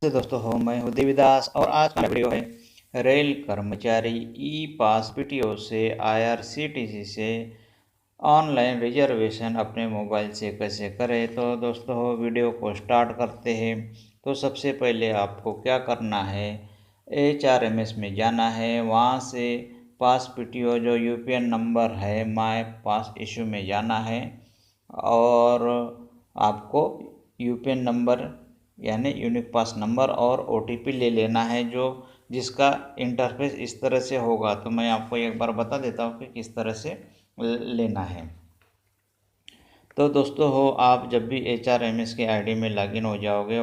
दोस्तों हो मैं हूँ देवीदास और आज का वीडियो है रेल कर्मचारी ई पास पीटीओ से IRCTC से ऑनलाइन रिजर्वेशन अपने मोबाइल से कैसे करें। तो दोस्तों हो वीडियो को स्टार्ट करते हैं। तो सबसे पहले आपको क्या करना है, HRMS में जाना है। वहाँ से पास पीटीओ जो UPN नंबर है माय पास इशू में जाना है और आपको UPN नंबर यानी यूनिक पास नंबर और OTP ले लेना है जो जिसका इंटरफेस इस तरह से होगा। तो मैं आपको एक बार बता देता हूँ कि किस तरह से लेना है। तो दोस्तों हो आप जब भी HRMS के ID में लॉगिन हो जाओगे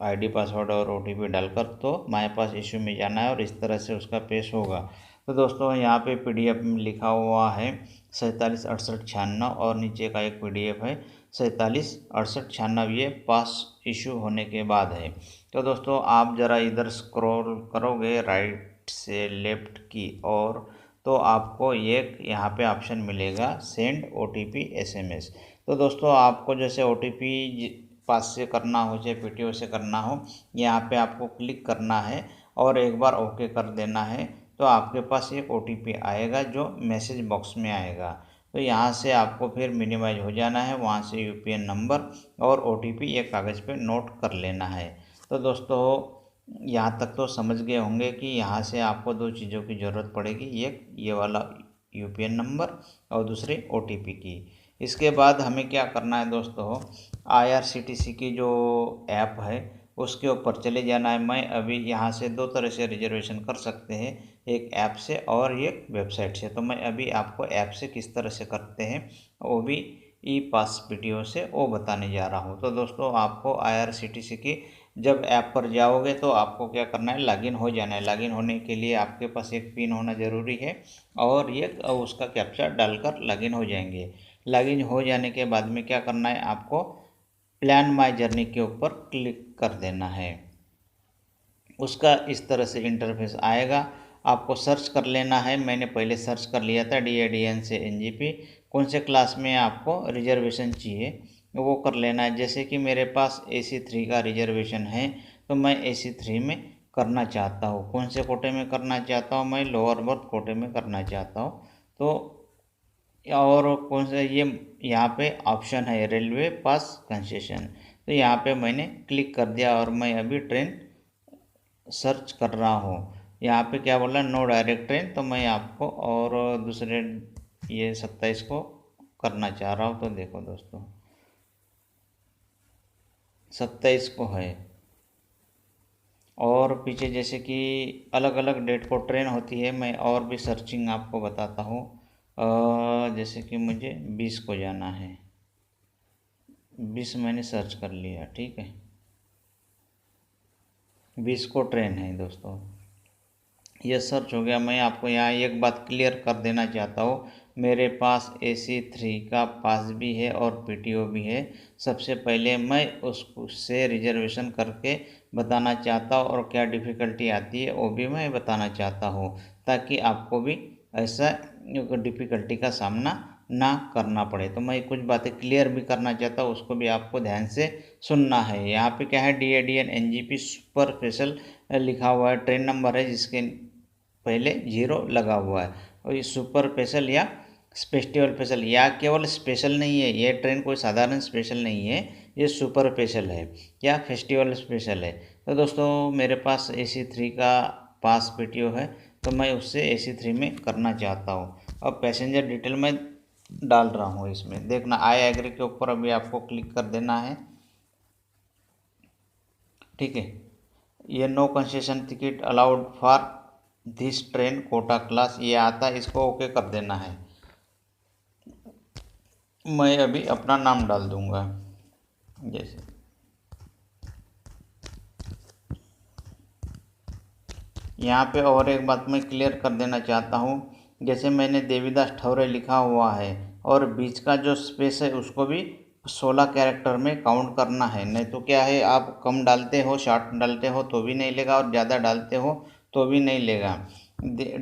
ID पासवर्ड और OTP डालकर, तो माय पास इशू में जाना है और इस तरह से उसका पेज होगा। तो दोस्तों यहाँ पे PDF में लिखा हुआ है 476896 और नीचे का एक PDF है 476896। ये पास इशू होने के बाद है। तो दोस्तों आप ज़रा इधर स्क्रॉल करोगे राइट से लेफ्ट की ओर, तो आपको एक यहाँ पे ऑप्शन मिलेगा सेंड OTP SMS। तो दोस्तों आपको जैसे OTP पास से करना हो चाहे पीटीओ से करना हो, यहाँ पे आपको क्लिक करना है और एक बार ओके कर देना है। तो आपके पास एक OTP आएगा जो मैसेज बॉक्स में आएगा। तो यहाँ से आपको फिर मिनिमाइज हो जाना है, वहाँ से UPN नंबर और OTP एक कागज़ पे नोट कर लेना है। तो दोस्तों यहाँ तक तो समझ गए होंगे कि यहाँ से आपको दो चीज़ों की ज़रूरत पड़ेगी, एक ये वाला UPN नंबर और दूसरी OTP की। इसके बाद हमें क्या करना है दोस्तों, IRCTC की जो ऐप है उसके ऊपर चले जाना है। मैं अभी यहाँ से दो तरह से रिजर्वेशन कर सकते हैं, एक ऐप से और एक वेबसाइट से। तो मैं अभी आपको ऐप से किस तरह से करते हैं वो भी ई पास पीटीओ से वो बताने जा रहा हूँ। तो दोस्तों आपको IRCTC की जब ऐप पर जाओगे तो आपको क्या करना है, लॉगिन हो जाना है। लॉगिन होने के लिए आपके पास एक पिन होना ज़रूरी है और ये उसका कैप्चा डालकर लॉगिन हो जाएंगे। लॉगिन हो जाने के बाद में क्या करना है, आपको प्लान माय जर्नी के ऊपर क्लिक कर देना है। उसका इस तरह से इंटरफेस आएगा। आपको सर्च कर लेना है, मैंने पहले सर्च कर लिया था DADN से NGP, कौन से क्लास में आपको रिजर्वेशन चाहिए वो कर लेना है। जैसे कि मेरे पास AC3 का रिजर्वेशन है तो मैं AC3 में करना चाहता हूँ। कौन से कोटे में करना चाहता हूँ, मैं लोअर बर्थ कोटे में करना चाहता हूँ। तो और कौन सा ये यहाँ पे ऑप्शन है रेलवे पास कंसेशन, तो यहाँ पे मैंने क्लिक कर दिया और मैं अभी ट्रेन सर्च कर रहा हूँ। यहाँ पे क्या बोला, नो डायरेक्ट ट्रेन, तो मैं आपको और दूसरे ये 27 को करना चाह रहा हूँ। तो देखो दोस्तों 27 को है और पीछे जैसे कि अलग अलग डेट को ट्रेन होती है। मैं और भी सर्चिंग आपको बताता हूँ। जैसे कि मुझे 20 को जाना है, 20 मैंने सर्च कर लिया, ठीक है, 20 को ट्रेन है दोस्तों। ये सर्च हो गया। मैं आपको यहाँ एक बात क्लियर कर देना चाहता हूँ, मेरे पास AC3 का पास भी है और पीटीओ भी है। सबसे पहले मैं उससे रिजर्वेशन करके बताना चाहता हूँ और क्या डिफ़िकल्टी आती है वो भी मैं बताना चाहता हूँ, ताकि आपको भी ऐसा डिफ़िकल्टी का सामना ना करना पड़े। तो मैं कुछ बातें क्लियर भी करना चाहता हूँ, उसको भी आपको ध्यान से सुनना है। यहाँ पे क्या है, DADN NGP सुपर स्पेशल लिखा हुआ है, ट्रेन नंबर है जिसके पहले 0 लगा हुआ है। और ये सुपर स्पेशल या फेस्टिवल स्पेशल, या केवल स्पेशल नहीं है, ये ट्रेन कोई साधारण स्पेशल नहीं है, ये सुपर स्पेशल है या फेस्टिवल स्पेशल है। तो दोस्तों मेरे पास AC3 का पास पीटीओ है तो मैं उससे AC3 में करना चाहता हूँ। अब पैसेंजर डिटेल में डाल रहा हूँ, इसमें देखना आई एग्री के ऊपर अभी आपको क्लिक कर देना है, ठीक है। ये no concession ticket allowed for this train quota class ये आता है, इसको ओके कर देना है। मैं अभी अपना नाम डाल दूंगा, जैसे यहाँ पे और एक बात मैं क्लियर कर देना चाहता हूँ, जैसे मैंने देवीदास ठौरे लिखा हुआ है और बीच का जो स्पेस है उसको भी 16 कैरेक्टर में काउंट करना है। नहीं तो क्या है, आप कम डालते हो, शॉर्ट डालते हो तो भी नहीं लेगा और ज़्यादा डालते हो तो भी नहीं लेगा।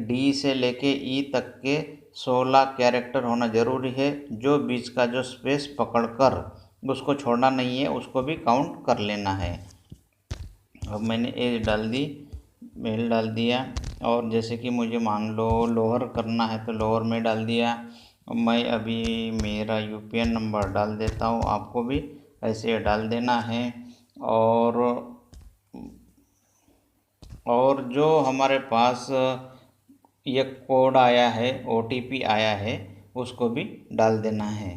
D से लेके E तक के 16 कैरेक्टर होना ज़रूरी है। जो बीच का जो स्पेस पकड़ कर उसको छोड़ना नहीं है, उसको भी काउंट कर लेना है। अब मैंने एज डाल दी, मेल डाल दिया, और जैसे कि मुझे मान लो लोअर करना है तो लोअर में डाल दिया। मैं अभी मेरा यूपीएन नंबर डाल देता हूँ, आपको भी ऐसे डाल देना है। और जो हमारे पास ये कोड आया है, ओटीपी आया है, उसको भी डाल देना है।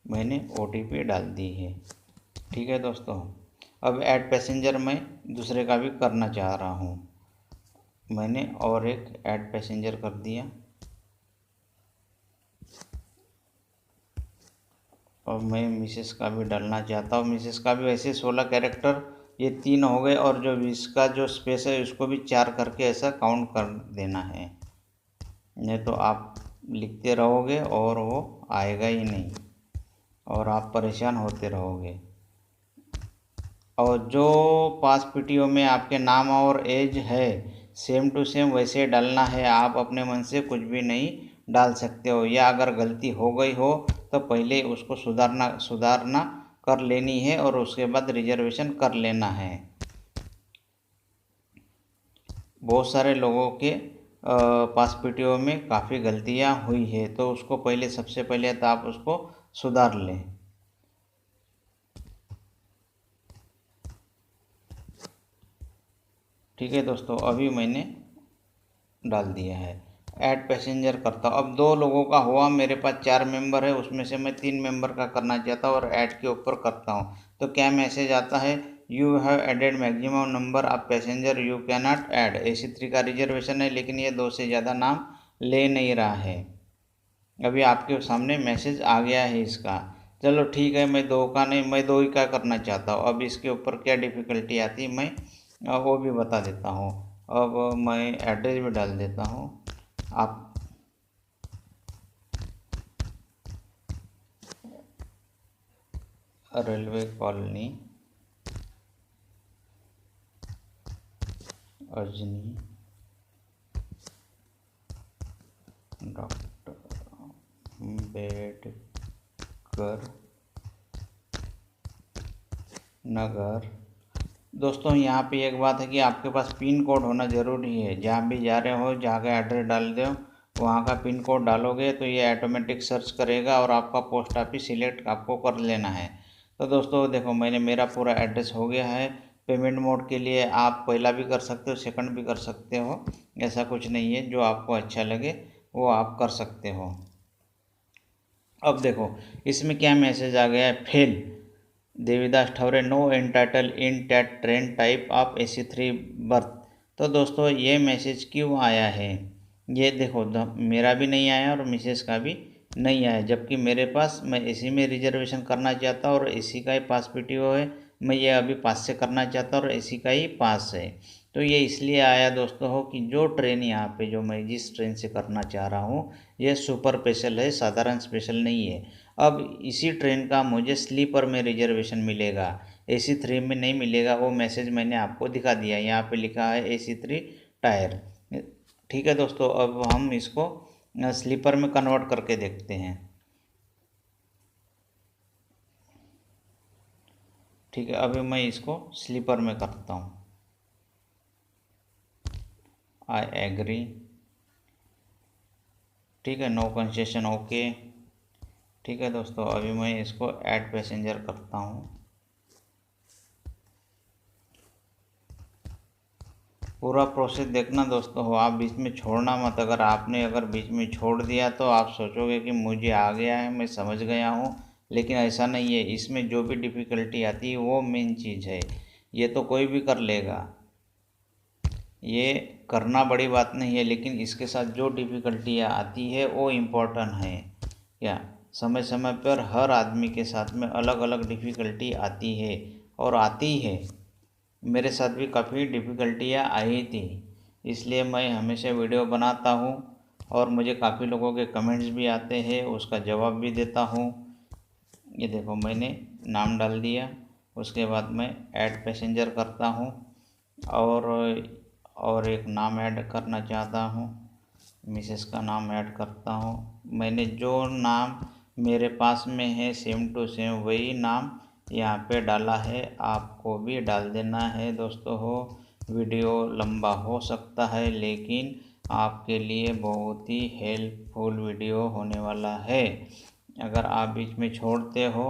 मैंने ओटीपी डाल दी है। ठीक है दोस्तों, अब ऐड पैसेंजर मैं दूसरे का भी करना चाह रहा हूँ। मैंने और एक ऐड पैसेंजर कर दिया। और मैं मिसेस का भी डालना चाहता हूँ। मिसेस का भी वैसे 16 कैरेक्टर, ये 3 हो गए, और जो 20 का जो स्पेस है उसको भी 4 करके ऐसा काउंट कर देना है, नहीं तो आप लिखते रहोगे और वो आएगा ही नहीं और आप परेशान होते रहोगे। और जो पास पीटीओ में आपके नाम और एज है सेम टू सेम वैसे डालना है। आप अपने मन से कुछ भी नहीं डाल सकते हो, या अगर गलती हो गई हो तो पहले उसको सुधारना कर लेनी है और उसके बाद रिजर्वेशन कर लेना है। बहुत सारे लोगों के पास पीटीओ में काफ़ी गलतियां हुई है, तो उसको पहले सबसे पहले तो आप उसको सुधार लें। ठीक है दोस्तों, अभी मैंने डाल दिया है। ऐड पैसेंजर करता हूँ। अब 2 लोगों का हुआ, मेरे पास 4 मेंबर है, उसमें से मैं 3 मेंबर का करना चाहता हूँ और ऐड के ऊपर करता हूँ। तो क्या मैसेज आता है, you have added maximum number of passenger you can not add. AC3 का रिजर्वेशन है, लेकिन ये 2 से ज़्यादा नाम ले नहीं रहा है। अभी आपके सामने मैसेज आ गया है इसका। चलो ठीक है, मैं 2 का नहीं, मैं 2 ही का करना चाहता हूँ। अब इसके ऊपर क्या डिफ़िकल्टी आती है मैं वो भी बता देता हूँ। अब मैं एड्रेस भी डाल देता हूँ। आप railway colony, Ajni, doctor Ambedkar Nagar. दोस्तों यहाँ पे एक बात है कि आपके पास पिन कोड होना ज़रूरी है। जहाँ भी जा रहे हो, जहाँ का एड्रेस डाल दो, वहाँ का पिन कोड डालोगे तो ये ऑटोमेटिक सर्च करेगा और आपका पोस्ट ऑफिस सिलेक्ट आपको कर लेना है। तो दोस्तों देखो, मैंने मेरा पूरा एड्रेस हो गया है। पेमेंट मोड के लिए आप पहला भी कर सकते हो, सेकंड भी कर सकते हो, ऐसा कुछ नहीं है। जो आपको अच्छा लगे वो आप कर सकते हो। अब देखो इसमें क्या मैसेज आ गया है, fail Devidas Thaure no entitle in that train type of AC3 berth. तो दोस्तों ये मैसेज क्यों आया है, ये देखो मेरा भी नहीं आया और मिसेस का भी नहीं आया, जबकि मेरे पास, मैं AC में रिजर्वेशन करना चाहता हूँ और AC का ही पास पीटीओ है। मैं ये अभी पास से करना चाहता हूँ और AC का ही पास है। तो ये इसलिए आया दोस्तों हो कि जो ट्रेन यहाँ पे, जो मैं जिस ट्रेन से करना चाह रहा हूँ, ये सुपर स्पेशल है, साधारण स्पेशल नहीं है। अब इसी ट्रेन का मुझे स्लीपर में रिजर्वेशन मिलेगा, AC3 में नहीं मिलेगा। वो मैसेज मैंने आपको दिखा दिया, यहाँ पे लिखा है AC3 टायर। ठीक है दोस्तों, अब हम इसको स्लीपर में कन्वर्ट करके देखते हैं। ठीक है, अभी मैं इसको स्लीपर में करता हूँ। I agree. ठीक है, नो कंसेशन, ओके। ठीक है दोस्तों, अभी मैं इसको ऐड पैसेंजर करता हूँ। पूरा प्रोसेस देखना दोस्तों हो, आप बीच में छोड़ना मत। अगर बीच में छोड़ दिया तो आप सोचोगे कि मुझे आ गया है, मैं समझ गया हूँ, लेकिन ऐसा नहीं है। इसमें जो भी डिफ़िकल्टी आती है वो मेन चीज़ है। ये तो कोई भी कर लेगा, ये करना बड़ी बात नहीं है, लेकिन इसके साथ जो डिफ़िकल्टियाँ आती है वो इम्पोर्टेंट है। क्या समय समय पर हर आदमी के साथ में अलग अलग डिफ़िकल्टी आती है और आती है। मेरे साथ भी काफ़ी डिफ़िकल्टियाँ आई थी, इसलिए मैं हमेशा वीडियो बनाता हूँ और मुझे काफ़ी लोगों के कमेंट्स भी आते हैं, उसका जवाब भी देता हूँ। ये देखो मैंने नाम डाल दिया, उसके बाद मैं ऐड पैसेंजर करता हूँ और एक नाम ऐड करना चाहता हूँ, मिसेस का नाम ऐड करता हूँ। मैंने जो नाम मेरे पास में है सेम टू सेम वही नाम यहाँ पे डाला है, आपको भी डाल देना है दोस्तों हो। वीडियो लंबा हो सकता है लेकिन आपके लिए बहुत ही हेल्पफुल वीडियो होने वाला है। अगर आप बीच में छोड़ते हो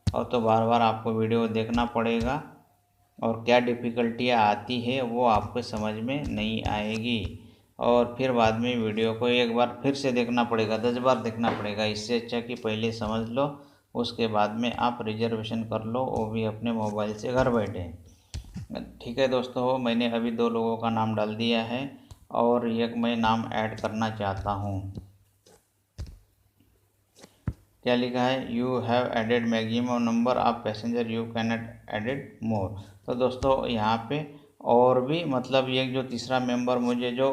और तो बार बार आपको वीडियो देखना पड़ेगा और क्या डिफ़िकल्टियाँ आती है वो आपको समझ में नहीं आएगी, और फिर बाद में वीडियो को एक बार फिर से देखना पड़ेगा, 10 बार देखना पड़ेगा। इससे अच्छा कि पहले समझ लो, उसके बाद में आप रिजर्वेशन कर लो, वो भी अपने मोबाइल से घर बैठे। ठीक है दोस्तों, मैंने अभी 2 लोगों का नाम डाल दिया है और एक मैं नाम ऐड करना चाहता हूँ। क्या लिखा है, you have added maximum number of passenger, you can added more. तो दोस्तों यहाँ पे और भी मतलब ये जो तीसरा मेंबर मुझे जो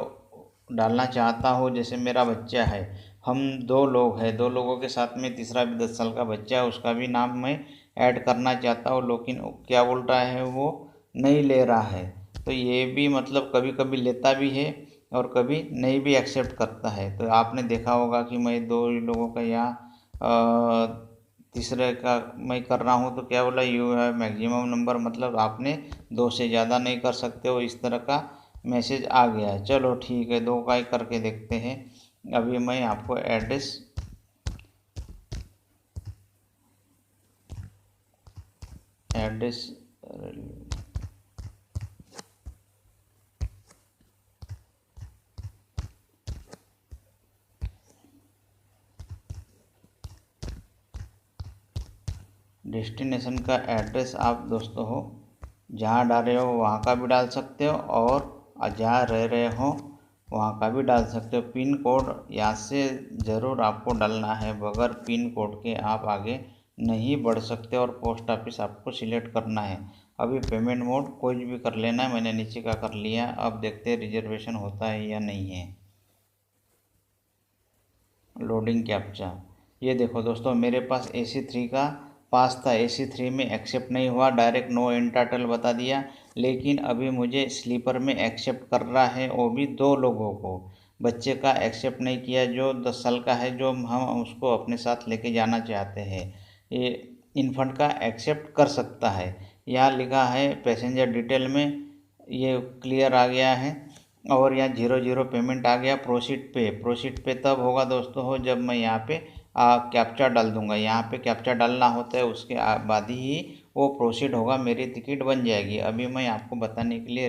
डालना चाहता हूँ, जैसे मेरा बच्चा है, हम 2 लोग हैं, 2 लोगों के साथ में तीसरा भी 10 साल का बच्चा है, उसका भी नाम मैं ऐड करना चाहता हूँ, लेकिन क्या बोल रहा है वो नहीं ले रहा है। तो ये भी मतलब कभी कभी लेता भी है और कभी नहीं भी एक्सेप्ट करता है। तो आपने देखा होगा कि मैं 2 लोगों का यहाँ तीसरे का मैं कर रहा हूँ, तो क्या बोला, यू हैव मैक्सिमम नंबर, मतलब आपने 2 से ज़्यादा नहीं कर सकते हो, इस तरह का मैसेज आ गया है। चलो ठीक है, 2 का ही करके देखते हैं। अभी मैं आपको एड्रेस डेस्टिनेशन का एड्रेस आप दोस्तों हो जहाँ डाल रहे हो वहाँ का भी डाल सकते हो, और जहाँ रह रहे हो वहाँ का भी डाल सकते हो। पिन कोड यहाँ से ज़रूर आपको डालना है, बगैर पिन कोड के आप आगे नहीं बढ़ सकते, और पोस्ट ऑफिस आपको सिलेक्ट करना है। अभी पेमेंट मोड कोई भी कर लेना है, मैंने नीचे का कर लिया। अब देखते हैं रिजर्वेशन होता है या नहीं है। लोडिंग कैप्चा, ये देखो दोस्तों, मेरे पास AC3 का पास था, AC3 में एक्सेप्ट नहीं हुआ, डायरेक्ट नो एंटाइटल बता दिया। लेकिन अभी मुझे स्लीपर में एक्सेप्ट कर रहा है, वो भी 2 लोगों को। बच्चे का एक्सेप्ट नहीं किया जो 10 साल का है, जो हम उसको अपने साथ लेके जाना चाहते हैं। ये इन्फेंट का एक्सेप्ट कर सकता है। यहाँ लिखा है पैसेंजर डिटेल में, ये क्लियर आ गया है, और यहाँ 0 पेमेंट आ गया। प्रोसीड पे तब होगा दोस्तों हो जब मैं यहाँ पे कैप्चा डाल दूंगा। यहाँ पे कैप्चा डालना होता है, उसके बाद ही वो प्रोसीड होगा, मेरी टिकट बन जाएगी। अभी मैं आपको बताने के लिए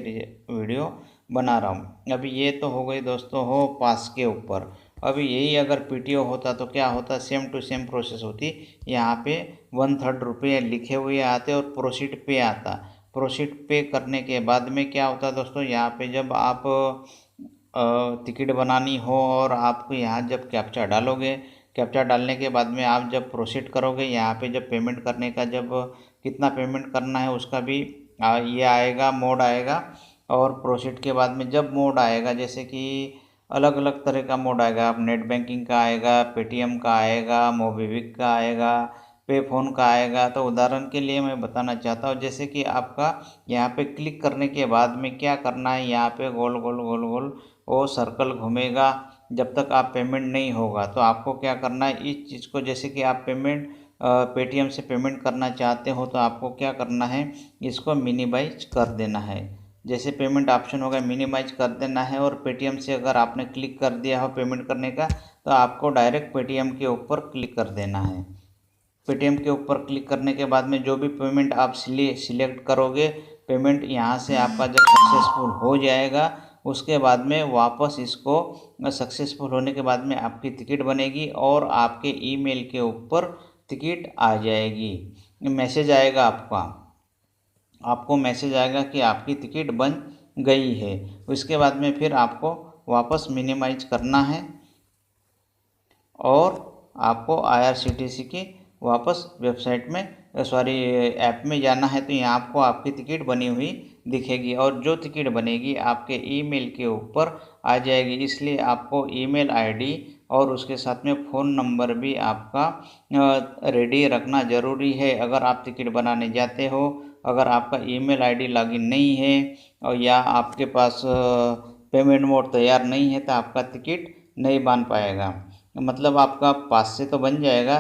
वीडियो बना रहा हूँ। अभी ये तो हो गई दोस्तों हो पास के ऊपर। अभी यही अगर PTO होता तो क्या होता, सेम टू सेम प्रोसेस होती। यहाँ पे 1/3 रुपये लिखे हुए आते और प्रोसीड पे आता। प्रोसीड पे करने के बाद में क्या होता है दोस्तों, यहाँ पे जब आप टिकट बनानी हो और आपको यहाँ जब कैप्चा डालोगे, कैप्चा डालने के बाद में आप जब प्रोसीड करोगे, यहाँ पे जब पेमेंट करने का, जब कितना पेमेंट करना है उसका भी ये आएगा, मोड आएगा। और प्रोसीड के बाद में जब मोड आएगा, जैसे कि अलग अलग तरह का मोड आएगा, आप नेट बैंकिंग का आएगा, पेटीएम का आएगा, मोबीक्विक का आएगा, पे फ़ोन का आएगा। तो उदाहरण के लिए मैं बताना चाहता हूँ, जैसे कि आपका यहाँ पे क्लिक करने के बाद में क्या करना है, यहाँ पे गोल गोल गोल गोल वो सर्कल घूमेगा जब तक आप पेमेंट नहीं होगा। तो आपको क्या करना है, इस चीज़ को, जैसे कि आप पेमेंट पेटीएम से पेमेंट करना चाहते हो तो आपको क्या करना है, इसको मिनिमाइज कर देना है। जैसे पेमेंट ऑप्शन होगा मिनिमाइज कर देना है, और पेटीएम से अगर आपने क्लिक कर दिया हो पेमेंट करने का, तो आपको डायरेक्ट पेटीएम के ऊपर क्लिक कर देना है। पेटीएम के ऊपर क्लिक करने के बाद में जो भी पेमेंट आप सिलेक्ट करोगे, पेमेंट यहाँ से आपका जब सक्सेसफुल हो जाएगा, उसके बाद में वापस इसको सक्सेसफुल होने के बाद में आपकी टिकट बनेगी और आपके ईमेल के ऊपर टिकट आ जाएगी। मैसेज आएगा आपको मैसेज आएगा कि आपकी टिकट बन गई है। उसके बाद में फिर आपको वापस मिनिमाइज करना है और आपको IRCTC की वापस वेबसाइट में ऐप में जाना है। तो यहाँ आपको आपकी टिकट बनी हुई दिखेगी, और जो टिकट बनेगी आपके ईमेल के ऊपर आ जाएगी। इसलिए आपको ईमेल आईडी और उसके साथ में फ़ोन नंबर भी आपका रेडी रखना ज़रूरी है। अगर आप टिकट बनाने जाते हो, अगर आपका ईमेल आईडी लॉगिन नहीं है और या आपके पास पेमेंट मोड तैयार नहीं है, तो आपका टिकट नहीं बन पाएगा। मतलब आपका पास से तो बन जाएगा,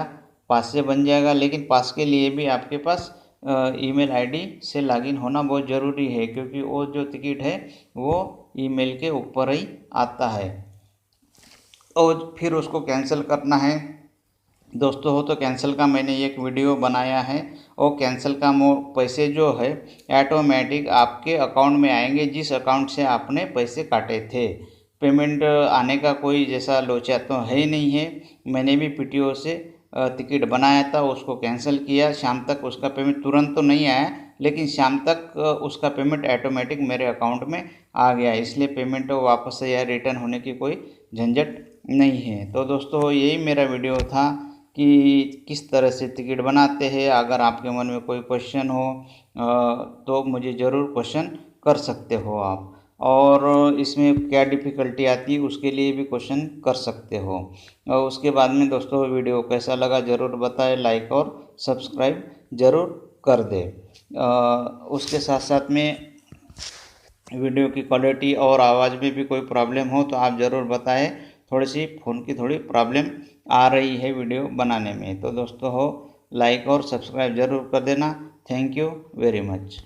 पास से बन जाएगा, लेकिन पास के लिए भी आपके पास ईमेल आईडी से लॉगिन होना बहुत ज़रूरी है, क्योंकि वो जो टिकट है वो ईमेल के ऊपर ही आता है और फिर उसको कैंसिल करना है। दोस्तों हो तो कैंसिल का मैंने एक वीडियो बनाया है और कैंसिल का पैसे जो है ऑटोमेटिक आपके अकाउंट में आएंगे, जिस अकाउंट से आपने पैसे काटे थे। पेमेंट आने का कोई जैसा लोचा तो है ही नहीं है। मैंने भी पीटीओ से टिकट बनाया था, उसको कैंसिल किया। शाम तक उसका पेमेंट तुरंत तो नहीं आया, लेकिन शाम तक उसका पेमेंट ऑटोमेटिक मेरे अकाउंट में आ गया, इसलिए पेमेंट वापस से या रिटर्न होने की कोई झंझट नहीं है। तो दोस्तों यही मेरा वीडियो था कि किस तरह से टिकट बनाते हैं। अगर आपके मन में कोई क्वेश्चन हो तो मुझे ज़रूर क्वेश्चन कर सकते हो आप, और इसमें क्या डिफ़िकल्टी आती है उसके लिए भी क्वेश्चन कर सकते हो। और उसके बाद में दोस्तों वीडियो कैसा लगा ज़रूर बताएं, लाइक और सब्सक्राइब ज़रूर कर दें। उसके साथ साथ में वीडियो की क्वालिटी और आवाज़ में भी कोई प्रॉब्लम हो तो आप ज़रूर बताएं। थोड़ी सी फ़ोन की थोड़ी प्रॉब्लम आ रही है वीडियो बनाने में। तो दोस्तों हो लाइक और सब्सक्राइब ज़रूर कर देना। Thank you very much.